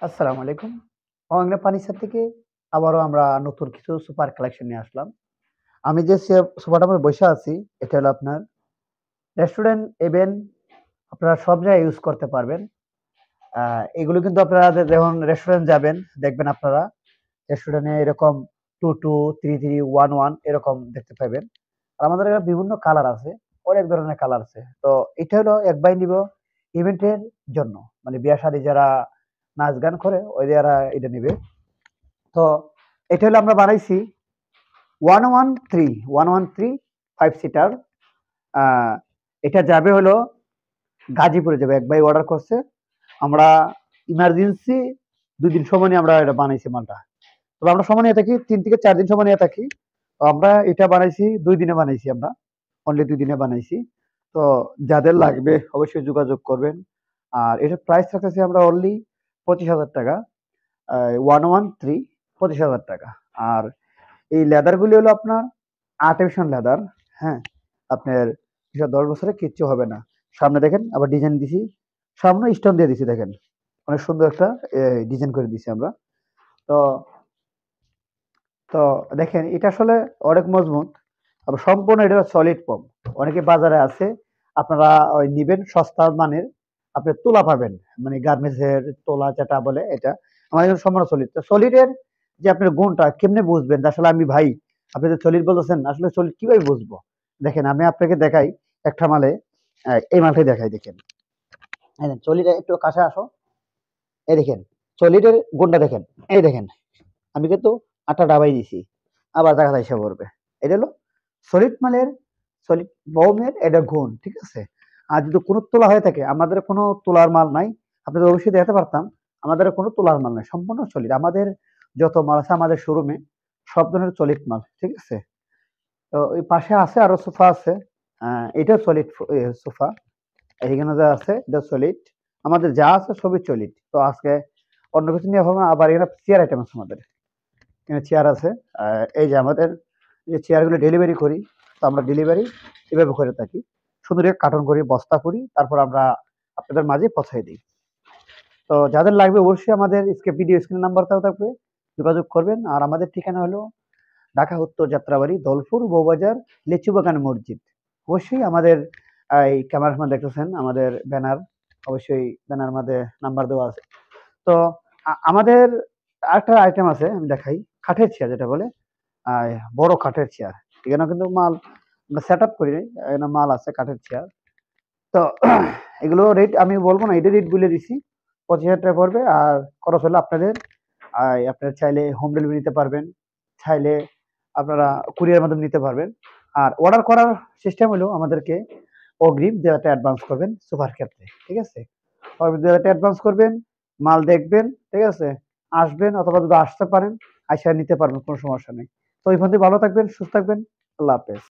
আসসালামু আলাইকুম। অংলা ফার্নিচার থেকে আবারও আমরা নতুন কিছু সুপার কালেকশন নিয়ে আসলাম। আমি যে সোফাটার মধ্যে বইসা আছি, এটা হলো আপনার রেস্টুরেন্ট, ইভেন আপনারা সব জায়গায় ইউজ করতে পারবেন। আ এগুলো কিন্তু আপনারা যখন রেস্টুরেন্ট যাবেন, দেখবেন আপনারা রেস্টুরেন্টে এরকম 2-2, 3-3, 1-1 এরকম দেখতে পাবেন। আর আমাদের এখানে বিভিন্ন কালার আছে, অনেক ধরনের কালার আছে। তো এটা হলো এক বাই নিবো ইভেন্টের জন্য। মানে বিয়া-শাদী যারা নাচ গান করে, ওই যারা এটা নিবে। তো এটা হলো আমরা বানাইছি 113 113 5 সিটার। আ এটা যাবে হলো গাজীপুরে যাবে। এক ভাই অর্ডার করছে। আমরা ইমার্জেন্সি ২ দিন সময় নিয়ে আমরা এটা বানাইছি মালটা। তবে আমরা সময় নিয়ে থাকি ৩ থেকে ৪ দিন সময় নিয়ে থাকি। তো আমরা এটা বানাইছি ২ দিনে বানাইছি আমরা। অনলি ২ দিনে বানাইছি। তো যাদের লাগবে অবশ্যই যোগাযোগ করবেন। আর এটার প্রাইস রাখতেছি আমরা অনলি ৳২৫,০০০। 113 ৳২৫,০০০। আর এই লেদার গুলি হলো আপনার আর্টিফিশিয়াল লেদার। হ্যাঁ? আপনার ১০ বছরে কিচ্ছু হবে না। সামনে দেখেন আবার ডিজাইন দিছি। সামনে স্টোন দিয়ে দিছি দেখেন। অনেক সুন্দর একটা ডিজাইন করে দিছি আমরা। তো তো দেখেন এটা আসলে অনেক মজবুত। আবার সম্পূর্ণ এটা সলিড ফোম। অনেকে বাজারে আছে। আপনারা নিবেন সস্তা মানের। আপনি তুলা পাবেন। মানে গার্মেন্টস এর তোলা যেটা বলে এটা। আমার এখানে সম্পূর্ণ সলিড। তো সলিড এর যে আপনার গুণটা কেমনে বুঝবেন যে আসলে আমি ভাই, আপনি যে সলিড বলতেছেন, আসলে সলিড কিভাবে বুঝবো? দেখেন আমি আপনাকে দেখাই একটা মালে এই মালটাই দেখাই দেখেন। এই দেখেন সলিড একটু কাছে আসো। এই দেখেন সলিড এর গুণটা দেখেন। এই দেখেন। আমি কিন্তু আটটা ডাবাই দিছি। আবার জায়গা এসে পড়বে। এটা হলো সলিড মালের সলিড ফোমের এটা গুণ। ঠিক আছে? আর যদি কোনো তোলা হয়ে থাকে, আমাদের কোনো তোলার মাল নাই। আপনাদের অবশ্যই দেখাতে পারতাম। আমাদের কোনো তোলার মাল নাই। সম্পূর্ণ সলিড। আমাদের যত মাল আছে আমাদের শোরুমে সব ধরনের সলিড মাল। ঠিক আছে? তো ওই পাশে আছে আরো সোফা আছে। আ এটাও সলিড সোফা। এখানে যা আছে এটা সলিড। আমাদের যা আছে সবই সলিড। তো আজকে অন্য কিছু নিয়ে হবে না। আবার এখানে চেয়ার আইটেম আছে আমাদের। এখানে চেয়ার আছে। আ এই যে আমাদের যে চেয়ারগুলো ডেলিভারি করি, তো আমরা ডেলিভারি এভাবে করে থাকি। সুন্দর করে কার্টন করি, বস্তা করি, তারপর আমরা আপনাদের মাঝে পৌঁছায় দিই। তো যাদের লাগবে অবশ্যই আমাদের ভিডিও স্ক্রিন নাম্বারটাও থাকবে। যোগাযোগ করবেন। আর আমাদের ঠিকানা হলো ঢাকা উত্তর যাত্রাবাড়ি, দৌলপুর, বউবাজার, লিচুবাগান মসজিদ। অবশ্যই আমাদের এই ক্যামেরার মধ্যে দেখতেছেন আমাদের ব্যানার। অবশ্যই ব্যানার মধ্যে নাম্বার দেওয়া আছে। তো আমাদের আরেকটা আইটেম আছে আমি দেখাই। কাঠের চেয়ার যেটা বলে। আ বড় কাঠের চেয়ার। এখানে কিন্তু মাল আমরা সেটআপ করি নাই। এখানে মাল আছে কাঠের চেয়ার। তো এগুলো রেট আমি বলব না, এটার রেট বলে দিছি। ৳২৫,০০০ পড়বে। আর খরচ হলো আপনাদের আপনারা চাইলে হোম ডেলিভারি নিতে পারবেন। চাইলে আপনারা কুরিয়ারের মাধ্যমে নিতে পারবেন। আর অর্ডার করার সিস্টেম হলো আমাদেরকে অগ্রিম ৳২,০০০ অ্যাডভান্স করবেন সোফার ক্ষেত্রে। ঠিক আছে? অগ্রিম ৳২,০০০ অ্যাডভান্স করবেন, মাল দেখবেন, ঠিক আছে? আসবেন অথবা যদি আসতে পারেন, আইসা নিতে পারবেন, কোনো সমস্যা নেই। তো এই পর্যন্ত ভালো থাকবেন, সুস্থ থাকবেন। আল্লাহ হাফেজ।